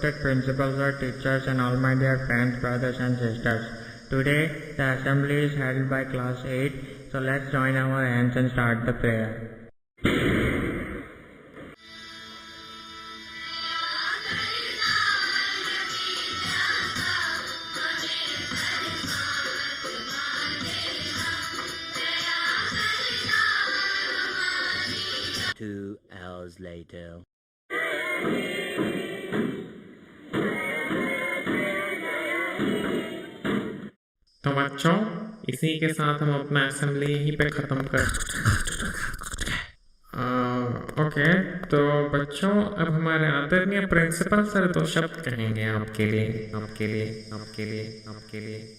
respected principals or teachers and all my dear friends, brothers and sisters. Today the assembly is held by class 8, so let's join our hands and start the prayer. Two hours later. तो बच्चों, इसी के साथ हम अपना assembly यहीं पे ख़त्म कर ओके। तो बच्चों, अब हमारे आदरणीय प्रिंसिपल सर दो शब्द कहेंगे आपके लिए, आपके लिए, आपके लिए, आपके लिए।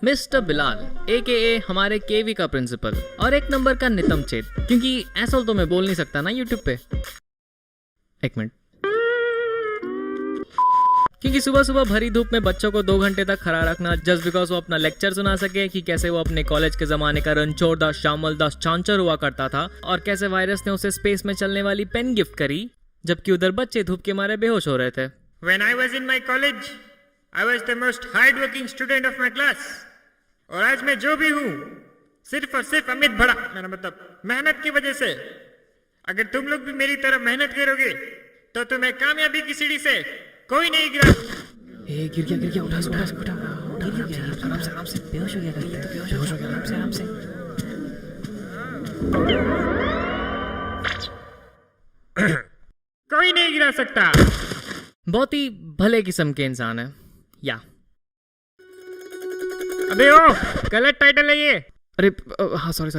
मिस्टर बिलाल AKA हमारे केवी का प्रिंसिपल और एक नंबर का नितम चेत, क्योंकि ऐसा तो मैं बोल नहीं सकता ना यूट्यूब पे। एक मिनट। क्योंकि सुबह सुबह भरी धूप में बच्चों को 2 घंटे तक खड़ा रखना जस्ट बिकॉज वो अपना लेक्चर सुना सके कि कैसे वो अपने कॉलेज के जमाने का रणछोड़ दास श्यामल दास चांचर हुआ करता था और कैसे वायरस ने उसे स्पेस में चलने वाली पेन गिफ्ट करी, जबकि उधर बच्चे धूप के मारे बेहोश हो रहे थे। When I was in my college, I was the most hard-working student of my class. और आज मैं जो भी हूँ सिर्फ और सिर्फ अमित भड़ा, मेरा मतलब मेहनत की वजह से। अगर तुम लोग भी मेरी तरह मेहनत करोगे तो तुम्हें कामयाबी की सीढ़ी से कोई नहीं गिरा। गिर गया उठा आराम से बेहोश हो गया, बेहोश हो गया आराम से। कोई नहीं गिरा सकता। बहुत ही भले किस्म के इंसान है या। अबे ओ, गलत टाइटल है ये। अरे हाँ सॉरी।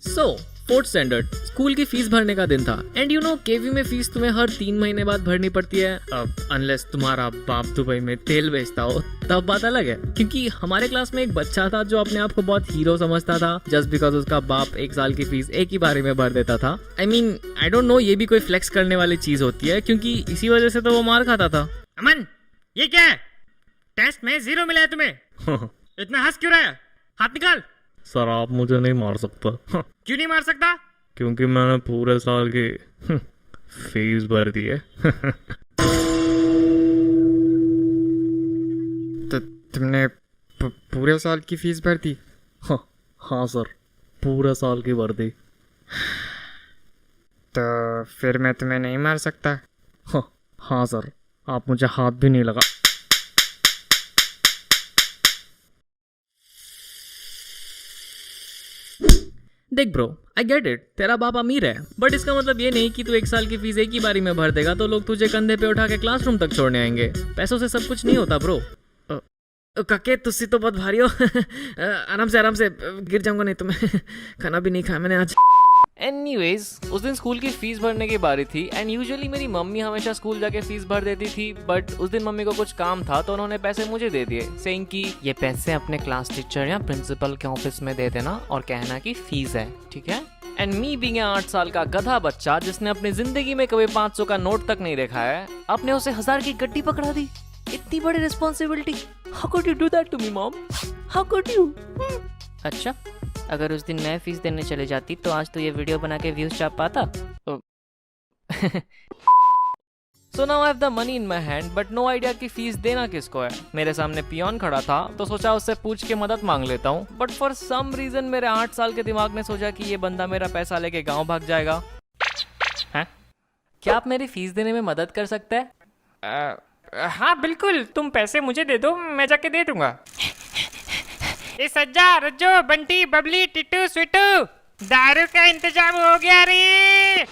सो 4th स्टैंडर्ड स्कूल की फीस भरने का दिन था एंड यू नो केवी में फीस तुम्हें हर 3 महीने बाद भरनी पड़ती है, अनलेस तुम्हारा बाप दुबई में तेल बेचता हो, तब बात अलग है। क्योंकि हमारे क्लास में एक बच्चा था जो अपने आप को बहुत हीरो समझता था जस्ट बिकॉज उसका बाप 1 साल की फीस एक ही बारी में भर देता था। आई डोंट नो ये भी कोई फ्लेक्स करने वाली चीज होती है, क्योंकि इसी वजह से तो वो मार खाता था। अमन, ये क्या है? टेस्ट में 0 मिला है तुम्हें। इतना हंस क्यों रहा है? हाथ निकाल। सर आप मुझे नहीं मार सकता। क्यों नहीं मार सकता? क्योंकि मैंने पूरे साल की फीस भर दी है। तो तुमने पूरे साल की फीस भर दी? हाँ सर, पूरे साल की भर दी। तो फिर मैं तुम्हें नहीं मार सकता? हाँ सर, आप मुझे हाथ भी नहीं लगा। देख ब्रो, आई गेट इट, तेरा बाप अमीर है, बट इसका मतलब ये नहीं कि तू 1 साल की फीस एक ही बारी में भर देगा तो लोग तुझे कंधे पे उठा के क्लासरूम तक छोड़ने आएंगे। पैसों से सब कुछ नहीं होता ब्रो। काके तुझसे तो बहुत भारी हो। आराम से गिर जाऊंगा नहीं तो मैं। खाना भी नहीं खाया मैंने आज। एनीवेज, उस दिन स्कूल की फीस भरने की बारी थी एंड यूजुअली मेरी मम्मी हमेशा स्कूल जाके फीस भर देती थी, बट उस दिन मम्मी को कुछ काम था तो उन्होंने पैसे मुझे दे दिए, सेइंग कि ये पैसे अपने क्लास टीचर या प्रिंसिपल के ऑफिस में दे देना और कहना कि फीस है, ठीक है। एंड मी बीइंग 8 साल का गधा बच्चा जिसने अपनी जिंदगी में कभी 500 का नोट तक नहीं देखा है, आपने उसे 1000 की गड्डी पकड़ा दी। इतनी बड़ी responsibility. How could you do that to me mom? How could you? अच्छा, अगर उस दिन मैं फीस देने चले जाती तो आज तो ये वीडियो बना के व्यूज छाप पाता। So now I have the money in my hand, but no idea कि फीस देना किसको है। मेरे सामने पियोन खड़ा था तो सोचा उससे पूछ के मदद मांग लेता हूँ, बट फॉर सम रीजन मेरे 8 साल के दिमाग ने सोचा कि ये बंदा मेरा पैसा लेके गाँव भाग जाएगा। हैं? क्या आप मेरी फीस देने में मदद कर सकते हैं? हाँ बिल्कुल, तुम पैसे मुझे दे दो, मैं जाके दे दूंगा। ए सज्जा, रज्जो, बंटी, बबली, टिट्टू, स्वीटू, दारू का इंतजाम हो गया रे।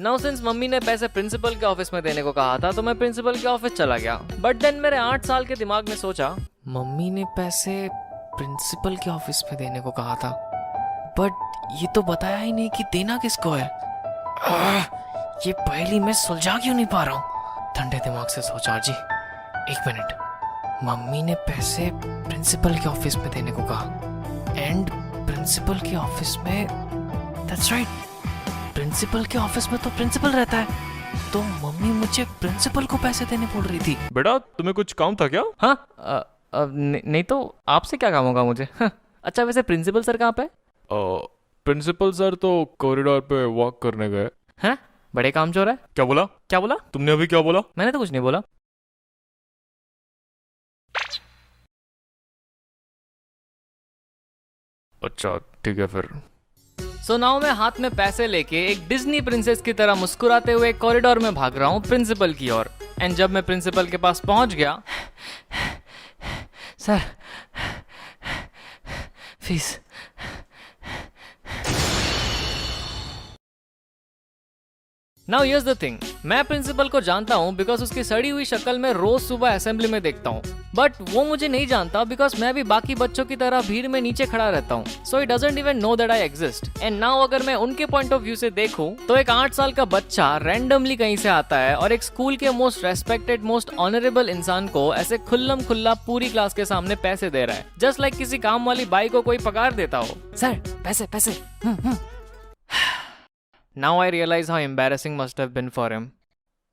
नाउ सिंस मम्मी ने पैसे प्रिंसिपल के ऑफिस में देने को कहा था तो मैं प्रिंसिपल के ऑफिस चला गया, बट देन मेरे 8 साल के दिमाग ने सोचा मम्मी ने पैसे प्रिंसिपल के ऑफिस में देने को कहा था, बट ये तो बताया ही नहीं कि देना किसको है। ये पहली मैं सुलझा क्यों नहीं पा रहा हूँ? ठंडे दिमाग से सोचा जी, 1 मिनट, मम्मी ने पैसे प्रिंसिपल के ऑफिस में देने को कहा एंड प्रिंसिपल के ऑफिस में दैट्स राइट, प्रिंसिपल के ऑफिस में तो प्रिंसिपल रहता है, तो मम्मी मुझे प्रिंसिपल को पैसे देने बोल रही थी। बेटा तुम्हें कुछ काम था क्या? हाँ नहीं तो आपसे क्या काम होगा मुझे? अच्छा वैसे प्रिंसिपल सर कहाँ पे? प्रिंसिपल सर तो कॉरिडोर पे वॉक करने गए। हैं? बड़े कामचोर है। क्या बोला? क्या बोला? तुमने अभी क्या बोला? मैंने तो कुछ नहीं बोला। अच्छा ठीक है फिर। सो नाउ मैं हाथ में पैसे लेके एक डिज्नी प्रिंसेस की तरह मुस्कुराते हुए कॉरिडोर में भाग रहा हूँ प्रिंसिपल की ओर। एंड जब मैं प्रिंसिपल के पास पहुंच गया, sir fees. Now here's the thing, मैं प्रिंसिपल को जानता हूँ बिकॉज उसकी सड़ी हुई शक्ल में रोज सुबह असेंबली में देखता हूँ, बट वो मुझे नहीं जानता बिकॉज मैं भी बाकी बच्चों की तरह भीड़ में नीचे खड़ा रहता हूँ। So he doesn't even know that I exist. And now अगर मैं उनके पॉइंट ऑफ व्यू से देखूं तो एक 8 साल का बच्चा रैंडमली कहीं से आता है और एक स्कूल के मोस्ट रेस्पेक्टेड मोस्ट ऑनरेबल इंसान को ऐसे खुल्लम खुल्ला पूरी क्लास के सामने पैसे दे रहा है, जस्ट लाइक किसी काम वाली बाई को कोई पगार देता हो। सर पैसे पैसे। Now I realize how embarrassing must have been for him.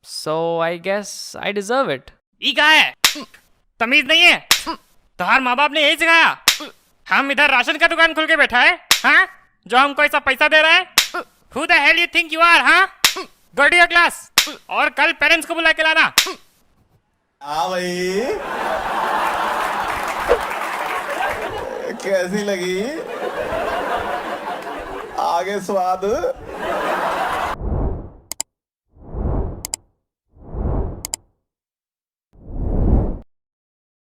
So I guess I deserve it. ई क्या है? तमीज नहीं है? तुम्हारे माँ बाप ने यही सिखाया? हम इधर राशन का दुकान खोल के बैठा है, हाँ? जो हमको ऐसा पैसा दे रहा है? Who the hell you think you are, हाँ? Go to your class. और कल पेरेंट्स को बुला के लाना। हाँ भाई, कैसी लगी? आगे स्वाद